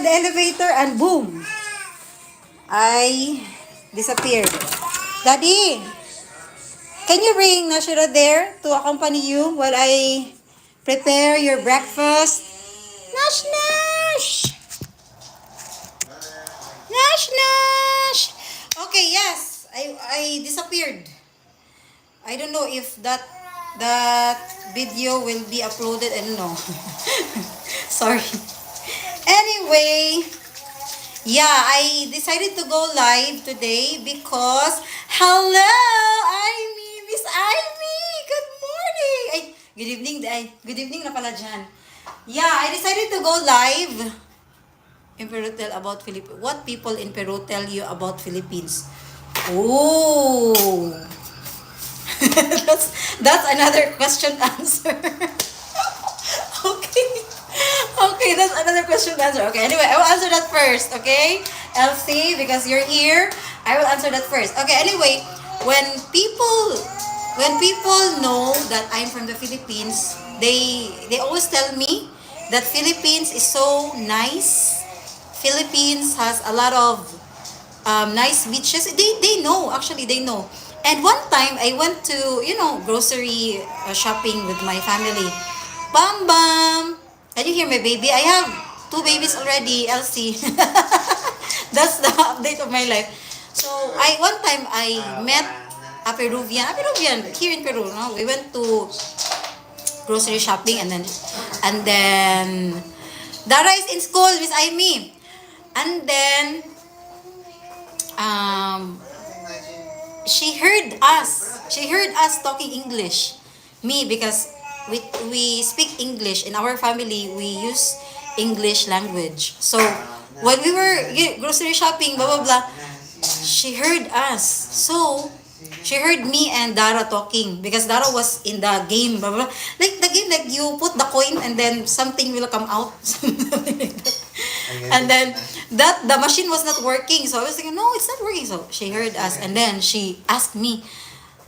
the elevator and boom, I disappeared. Daddy, can you bring Nashira there to accompany you while I prepare your breakfast? Nash, Nash! Nash, Nash! Okay, yes, I disappeared. I don't know if that video will be uploaded. I don't know. Sorry. Anyway, yeah, I decided to go live today because hello, Amy, Miss Amy. Good morning. Ay, good evening. Ay, good evening na pala dyan. Yeah, I decided to go live in Peru tell about Philippines. What people in Peru tell you about Philippines? Oh. that's another question answer. Okay. Okay, that's another question answer. Okay, anyway, I will answer that first, okay? Elsie, because you're here, I will answer that first. Okay, anyway, when people know that I'm from the Philippines, they always tell me that Philippines is so nice. Philippines has a lot of nice beaches. They know, actually they know. And one time I went to, grocery shopping with my family. Bam Bam! Can you hear my baby? I have 2 babies already, Elsie. That's the update of my life. So, one time I met a Peruvian here in Peru. No? We went to grocery shopping and then Dara is in school, Miss Amy. And then she heard us. She heard us talking English. Me, because we speak English in our family. We use English language. So when we were grocery shopping, blah blah blah, she heard us. So she heard me and Dara talking because Dara was in the game, blah blah. Like the game, like you put the coin and then something will come out, something like that. And then the machine was not working. So I was thinking, no, it's not working. So she heard us and then she asked me,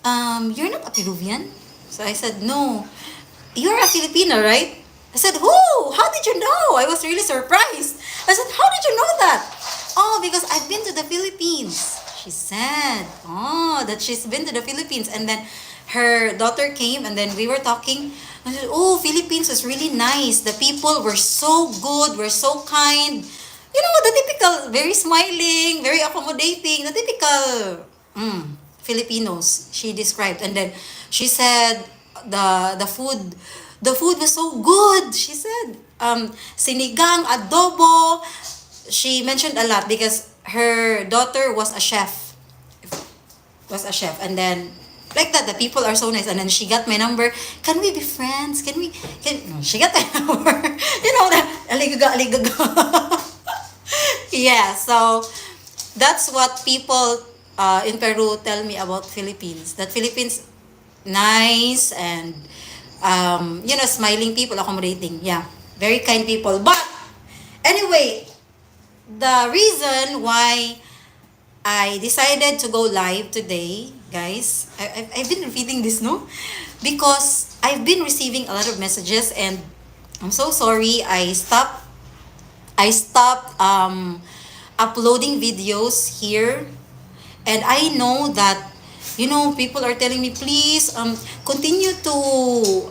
you're not a Peruvian? So I said, no. You're a Filipino, right? I said, who? How did you know? I was really surprised. I said, how did you know that? Oh, because I've been to the Philippines. She said, that she's been to the Philippines. And then her daughter came and then we were talking. I said, oh, Philippines was really nice. The people were so good, were so kind. You know, the typical, very smiling, very accommodating, the typical Filipinos, she described. And then she said, the food was so good. She said, sinigang, adobo. She mentioned a lot because her daughter was a chef. And then like that, the people are so nice. And then she got my number. Can we be friends? No, she got my number. You know that aligaga. Yeah, so that's what people in Peru tell me about Philippines. That Philippines nice and smiling people, accommodating. Yeah, very kind people. But anyway, the reason why I decided to go live today, guys, I've been repeating this, no? Because I've been receiving a lot of messages and I'm so sorry. I stopped uploading videos here, and I know that people are telling me, please continue to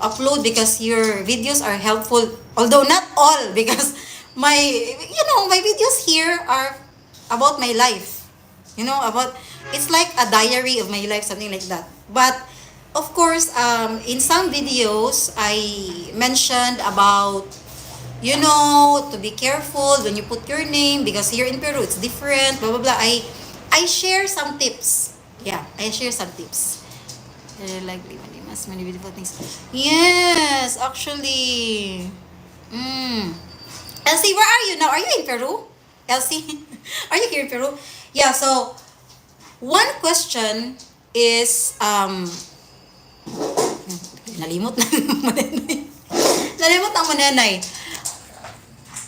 upload because your videos are helpful. Although not all, because my videos here are about my life. It's like a diary of my life, something like that. But of course, in some videos I mentioned about to be careful when you put your name because here in Peru it's different, blah blah blah. I share some tips. Yeah, I share some tips. Like many beautiful things. Yes, actually. Elsie, where are you now? Are you in Peru? Elsie, are you here in Peru? Yeah, so one question is nalimot ang mananay.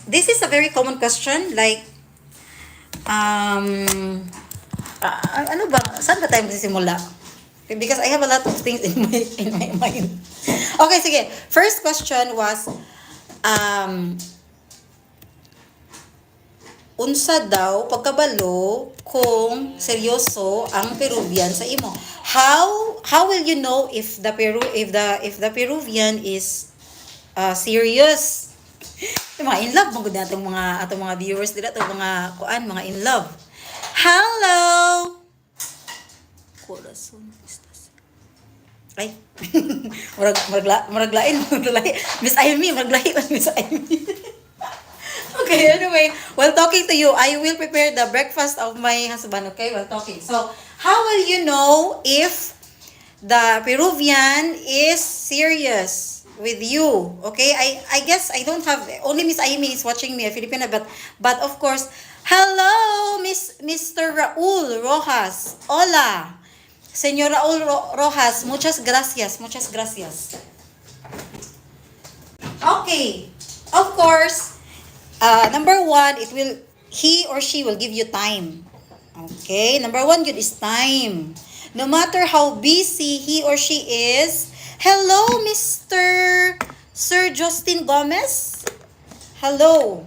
This is a very common question, like ano ba? Saan ba tayo magsisimula? Because I have a lot of things in my mind. Okay, sige. First question was unsa daw pagkabalo kung seryoso ang Peruvian sa imo? How will you know if the Peruvian is serious? Yung mga in love magud atong mga viewers dila to mga kuan mga in love. Hello. Corazon estas. Ay. Maraglain. Miss Amy, maraglain Miss Amy. Okay, anyway, while talking to you, I will prepare the breakfast of my husband, okay, while talking. So, how will you know if the Peruvian is serious with you? Okay, I guess I don't have, only Miss Amy is watching me, a Filipina, but of course, hello, Mr. Raul Rojas. Hola. Señor Raul Rojas, muchas gracias, muchas gracias. Okay, of course, number one, he or she will give you time. Okay, number one good is time. No matter how busy he or she is. Hello, Mr. Sir Justin Gomez. Hello.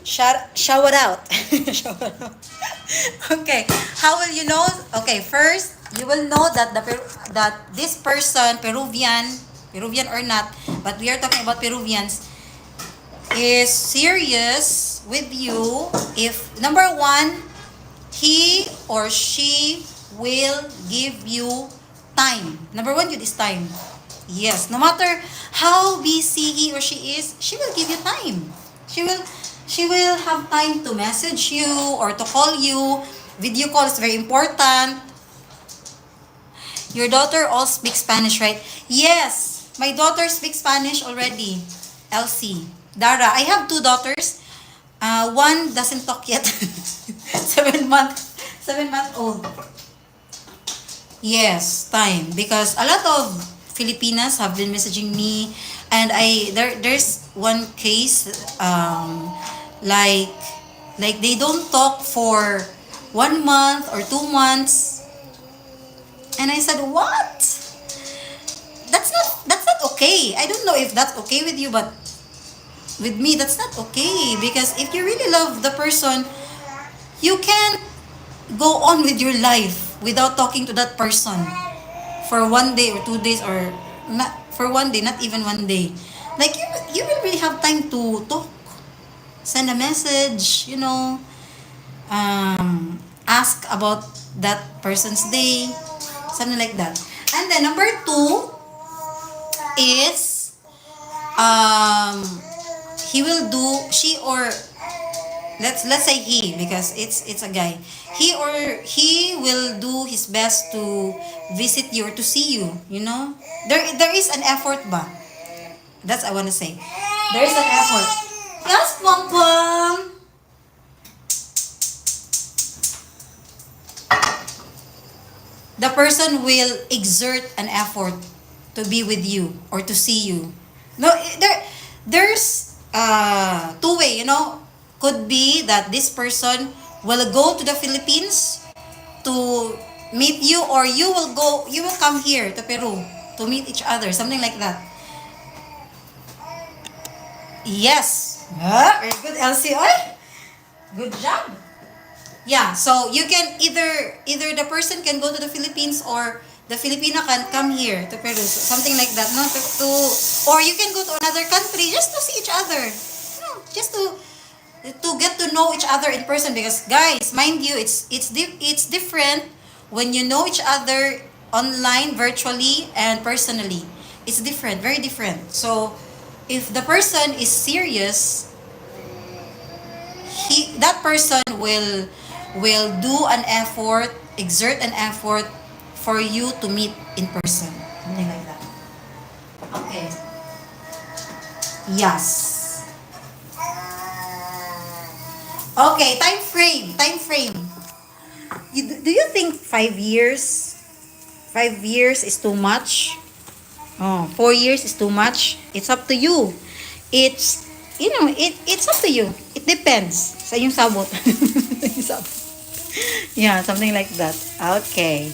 Shout out. Shout out. Okay, how will you know? Okay, first, you will know that that this person, Peruvian or not, but we are talking about Peruvians, is serious with you if number one, he or she will give you time. Number one, is time. Yes, no matter how busy he or she is, she will give you time. She will have time to message you or to call you. Video call is very important. Your daughter all speaks Spanish, right? Yes, my daughter speaks Spanish already. Elsie. Dara, I have two daughters. One doesn't talk yet. 7-month old. Yes, time. Because a lot of Filipinas have been messaging me, and there's one case like they don't talk for 1 month or 2 months, and I said, what? That's not okay. I don't know if that's okay with you, but with me, that's not okay. Because if you really love the person, you can't go on with your life without talking to that person for 1 day or 2 days, or not for 1 day, not even 1 day. Like you will really have time to talk, send a message, ask about that person's day, something like that. And then number two is she or let's say he, because it's a guy. He will do his best to visit you or to see you. There is an effort ba? That's I want to say. There is an effort. Yes, Pom Pom. The person will exert an effort to be with you or to see you. No, there's two way, could be that this person will go to the Philippines to meet you, or you will come here to Peru to meet each other, something like that. Yes. Very good, Elsie. Oy, good job. Yeah, so you can either the person can go to the Philippines, or the Filipina can come here to Peru, so something like that. No, or you can go to another country just to see each other. Just to get to know each other in person, because guys, mind you, it's different when you know each other online, virtually, and personally. It's different, very different. So if the person is serious, that person will do an effort, exert an effort for you to meet in person, something like that. Okay. Yes. Okay, time frame. Do you think 5 years? 5 years is too much? 4 years is too much? It's up to you. It's up to you. It depends sa iyong sabot. Yeah, something like that. Okay.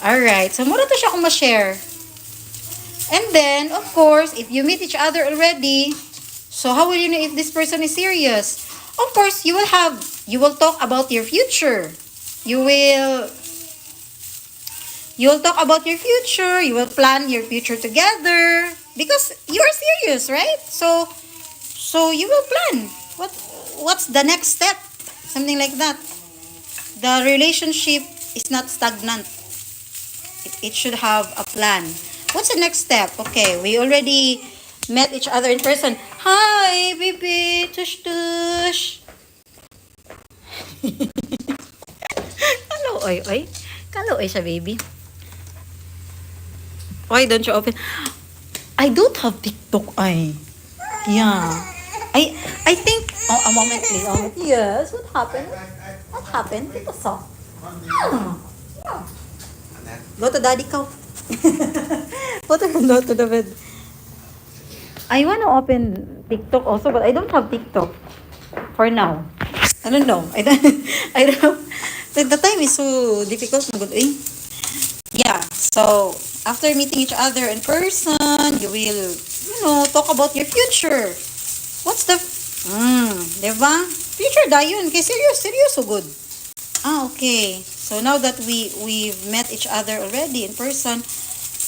Alright. So, mura to siya kung ma-share. And then, of course, if you meet each other already, So how will you know if this person is serious? Of course, you will talk about your future. You will you will talk about your future. You will plan your future together because you are serious, right? So you will plan. What's the next step? Something like that. The relationship is not stagnant. It should have a plan. What's the next step? Okay, we already met each other in person. Hi, baby. Tush, tush. Hello, oy, oy. Hello, oy siya, baby. Why don't you open? I don't have TikTok, ay. Yeah. I think, oh, a moment, please. A moment. Yes, what happened? What happened? Ito sa. Yeah. Go to daddy cow. Put her low to the bed. I want to open TikTok also, but I don't have TikTok for now. I don't know. I don't know. The time is so difficult. Yeah. So, after meeting each other in person, you will, talk about your future. What's the, diba? Future dayon. Kay serious, so good. Okay. So now that we've met each other already in person,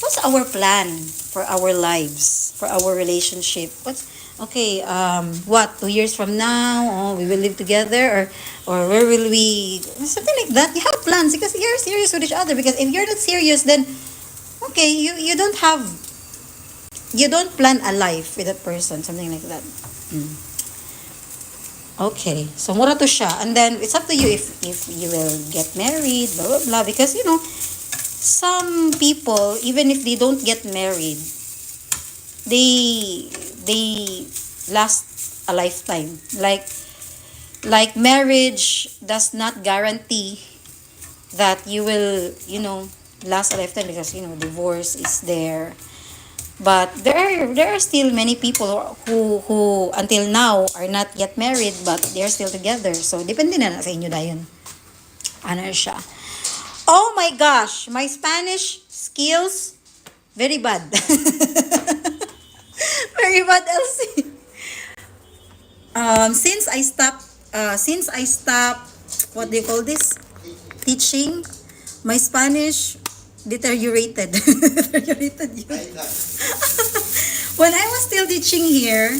what's our plan for our lives, for our relationship? Okay, what, 2 years from now, we will live together, or where will we, something like that. You have plans because you're serious with each other. Because if you're not serious, then, okay, you don't plan a life with that person, something like that. Okay, so mura to siya. And then, it's up to you if you will get married, blah, blah, blah. Because, some people, even if they don't get married, they last a lifetime. Like marriage does not guarantee that you will, last a lifetime because, divorce is there. But there are still many people who until now are not yet married but they are still together. So depende na sa inyo dayon. Ano siya? Oh my gosh, my Spanish skills very bad. Very bad, Elsie. Since I stopped what do you call this? Teaching, my Spanish deteriorated. Deteriorated yun. When I was still teaching here,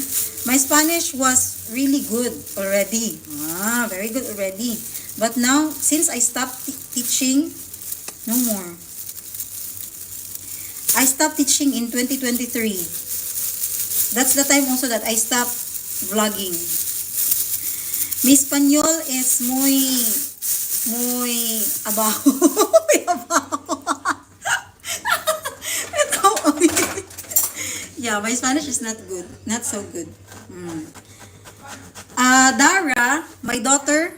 my Spanish was really good already. Very good already. But now, since I stopped teaching, no more. I stopped teaching in 2023. That's the time also that I stopped vlogging. Mi Español is muy abajo. Muy abajo. Yeah, my Spanish is not good. Not so good. Dara, my daughter,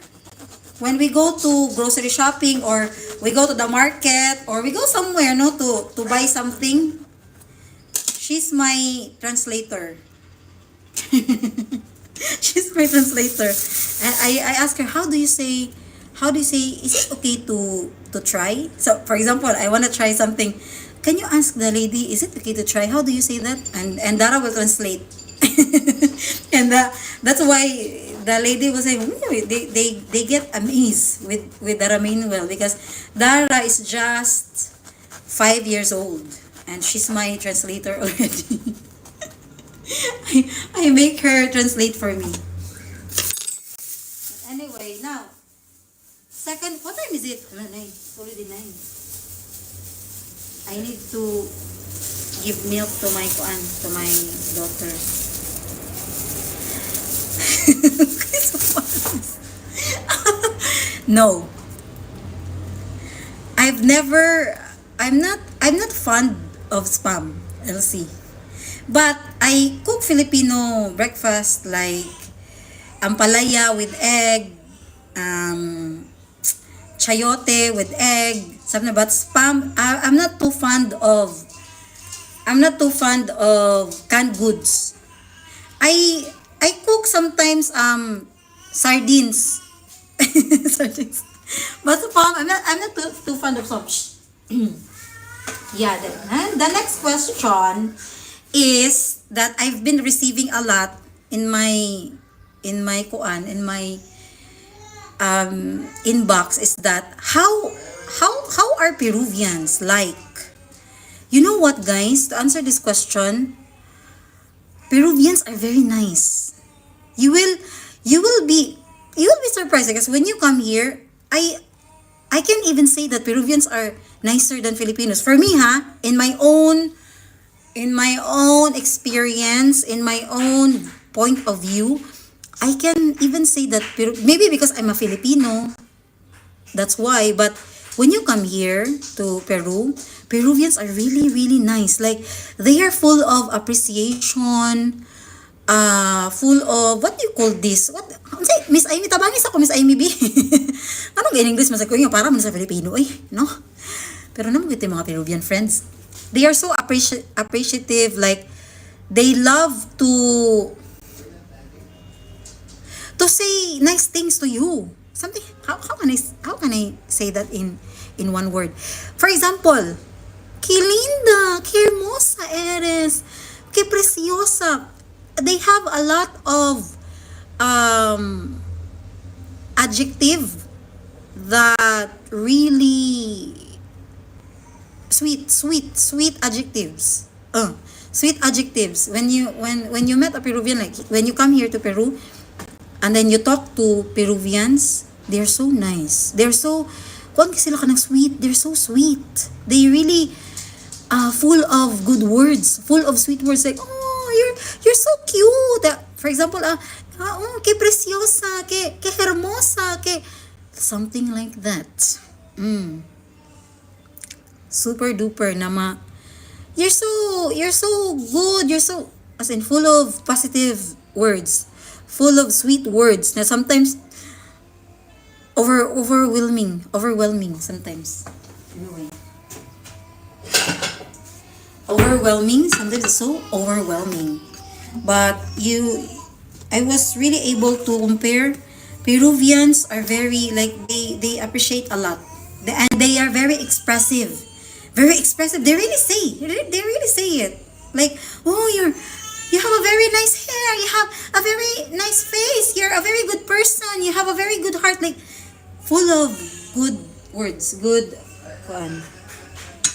when we go to grocery shopping or we go to the market or we go somewhere to buy something, she's my translator. She's my translator. And I ask her, how do you say is it okay to try? So for example, I want to try something. Can you ask the lady, is it okay to try? How do you say that? And Dara will translate. And that's why the lady was saying, they get amazed with Dara Manuel because Dara is just 5 years old and she's my translator already. I make her translate for me. But anyway, now, second, what time is it? It's already 9. I need to give milk to my daughter. No. I'm not fond of spam, Elsie. But I cook Filipino breakfast like ampalaya with egg, chayote with egg, something about spam. I'm not too fond of canned goods. I cook sometimes sardines. Sardines. But spam, I'm not too fond of some. Yeah, the next question is that I've been receiving a lot in my inbox is that how are Peruvians like? You know what, guys? To answer this question, Peruvians are very nice. You will you will be you will be surprised because when you come here, I can even say that Peruvians are nicer than Filipinos. For me, in my own experience, in my own point of view, I can even say that maybe because I'm a Filipino, that's why. But when you come here to Peru, Peruvians are really, really nice. Like, they are full of appreciation, full of, what do you call this? What, say, Miss Amy, tabangis ako, Miss Amy B. Anong in English, masag ko yung para man sa Filipino, eh, no? Pero naman ito yung mga Peruvian friends. They are so appreciative, like, they love to say nice things to you. Something, how can I say that in one word? For example, que linda, que hermosa eres, que preciosa. They have a lot of adjective that really sweet adjectives. Sweet adjectives. When you met a Peruvian, like when you come here to Peru, and then you talk to Peruvians, they're so nice. They're so, kung sila ka ng sweet, they're so sweet. They really full of good words, full of sweet words like, oh, you're so cute. For example, oh, que preciosa, que hermosa, que something like that. Super duper nama. You're so good. You're so, as in, full of positive words, full of sweet words. Na sometimes overwhelming sometimes. Anyway. Overwhelming, sometimes it's so overwhelming. But I was really able to compare. Peruvians are very, like, they appreciate a lot. And they are very expressive. Very expressive. They really say it. Like, oh, you have a very nice hair. You have a very nice face. You're a very good person. You have a very good heart. Like, full of good words. Good.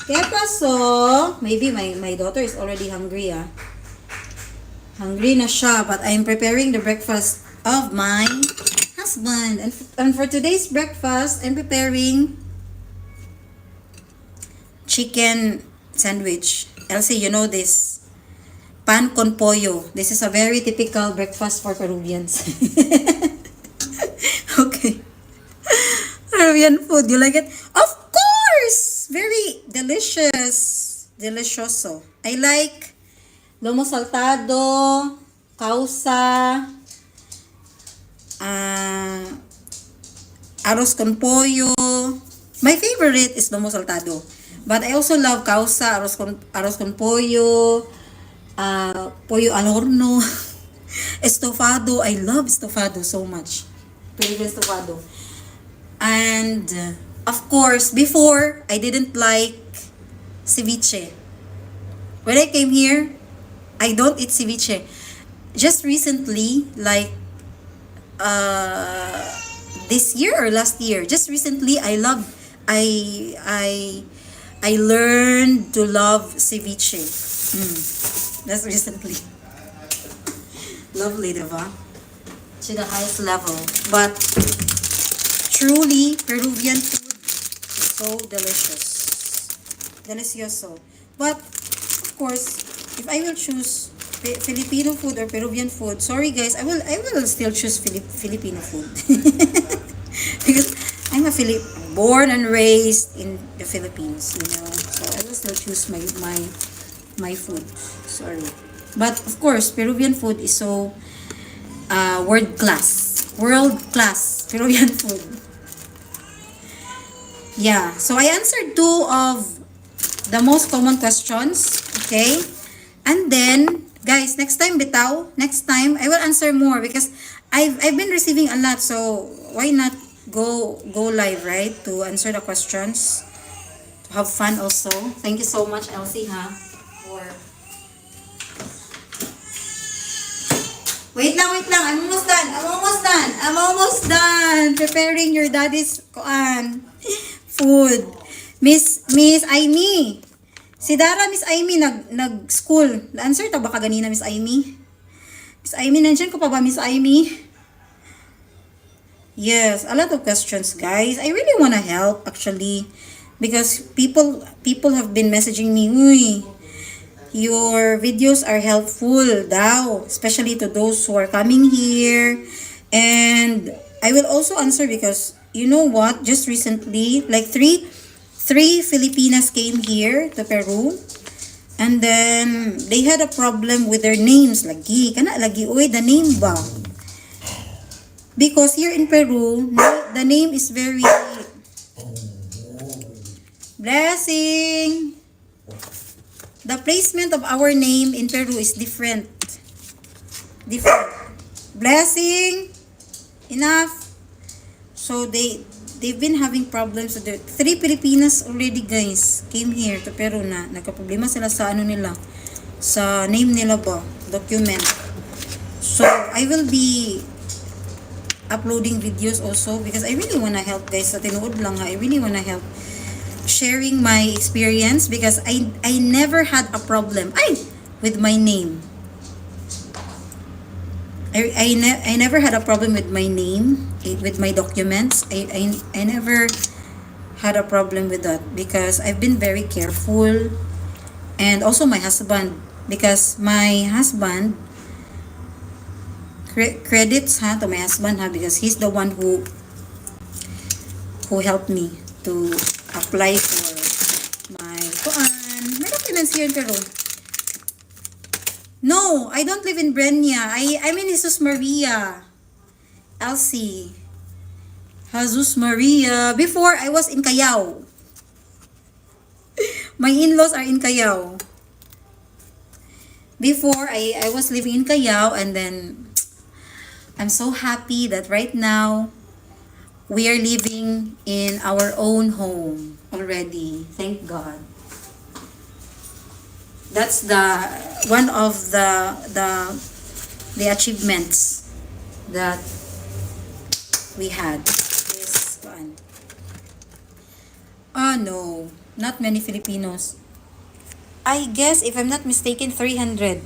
Kaya paso, maybe my daughter is already hungry, Hungry na siya, but I'm preparing the breakfast of my husband. And for today's breakfast, I'm preparing chicken sandwich. Elsie, you know this. Pan con pollo. This is a very typical breakfast for Peruvians. Okay. Peruvian food, you like it? Of course! Very delicious. Delicioso. I like lomo saltado, causa, arroz con pollo. My favorite is lomo saltado. But I also love causa, arroz con pollo, pollo al horno, estofado. I love estofado so much. Peruvian estofado. And, of course, before, I didn't like ceviche. When I came here, I don't eat ceviche. Just recently, like, this year or last year, just recently, I learned to love ceviche. That's recently. Lovely, diba? To the highest level. But truly, Peruvian food is so delicious. Delicioso. But, of course, if I will choose Filipino food or Peruvian food, sorry guys, I will still choose Filipino food. Because I'm born and raised in the Philippines, So I will still choose my food. Sorry. But of course, Peruvian food is so world class Peruvian food. Yeah, so I answered 2 of the most common questions, okay? And then, guys, next time I will answer more because I've been receiving a lot, so why not go live, right? To answer the questions, to have fun also. Thank you so much, Elsie, for Wait lang, wait lang. I'm almost done. I'm almost done. I'm almost done. Preparing your daddy's food. Miss Aimee. Si Dara, Miss Aimee, nag-school. Na-answer ta ba ka ganina, Miss Aimee? Miss Aimee, nandiyan ko pa ba, Miss Aimee? Yes, a lot of questions, guys. I really wanna help, actually. Because people have been messaging me, uy, your videos are helpful daw, especially to those who are coming here. And I will also answer because, you know what, just recently, like three Filipinas came here to Peru. And then, they had a problem with their names. Lagi, uy, the name ba? Because here in Peru, the name is very... Blessing! The placement of our name in Peru is different. Blessing! Enough! So, they've been having problems. So, 3 Filipinas already, guys, came here to Peru na. Nagka-problema sila sa nila. Sa name nila ba? Document. So, I will be uploading videos also because I really wanna help, guys. Sa tinuod lang ha. I really wanna help. Sharing my experience because I never had a problem with my name. I never had a problem with my name, with my documents. I never had a problem with that because I've been very careful. And also my husband, because my husband credits to my husband because he's the one who helped me to apply for my documents here in Peru. No, I don't live in Brenya. I'm in Jesus Maria. Elsie. Jesus Maria. Before, I was in Callao. My in-laws are in Callao. Before, I was living in Callao, and then I'm so happy that right now, we are living in our own home already. Thank God. That's one of the achievements that we had. This one. Oh no, not many Filipinos. I guess if I'm not mistaken, 300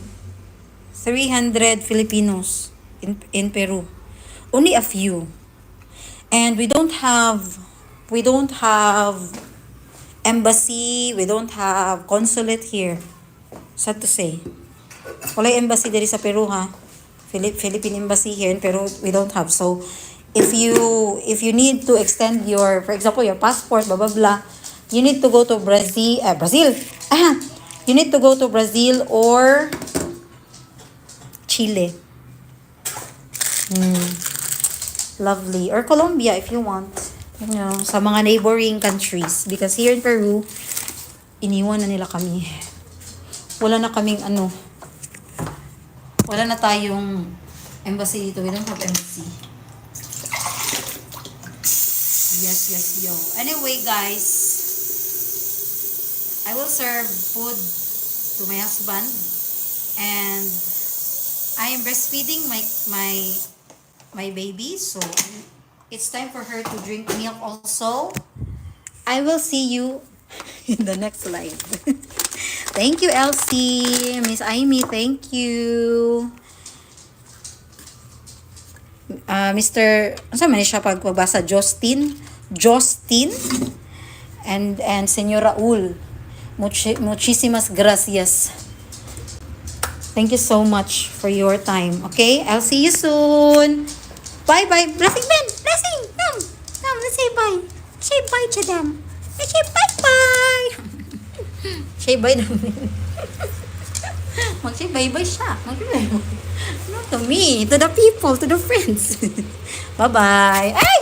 Filipinos in Peru. Only a few. And we don't have embassy, we don't have consulate here. Sad to say. Wala embassy diri sa Peru ha. Philippine embassy here in Peru, we don't have. So if you need to extend your, for example, your passport, blah blah blah, you need to go to Brazil. You need to go to Brazil or Chile. Lovely. Or Colombia if you want. You know, sa mga neighboring countries. Because here in Peru, iniwan na nila kami. Wala na kaming wala na tayong embassy dito. We don't have embassy. Yes, yo. Anyway, guys, I will serve food to my husband. And I am breastfeeding my baby, so it's time for her to drink milk also. I will see you in the next slide. Thank you, Elsie. Miss Aimee, thank you. Mr. Ano man siya pagbabasa? Justin and Senyor Raul. Muchísimas gracias. Thank you so much for your time. Okay? I'll see you soon. Bye-bye. Blessing, Ben. Blessing. Come. Let's say bye. Say bye to them. Let's say bye-bye. Say bye to me. Mag-say bye-bye siya. Not to me. To the people. To the friends. Bye-bye. Ay!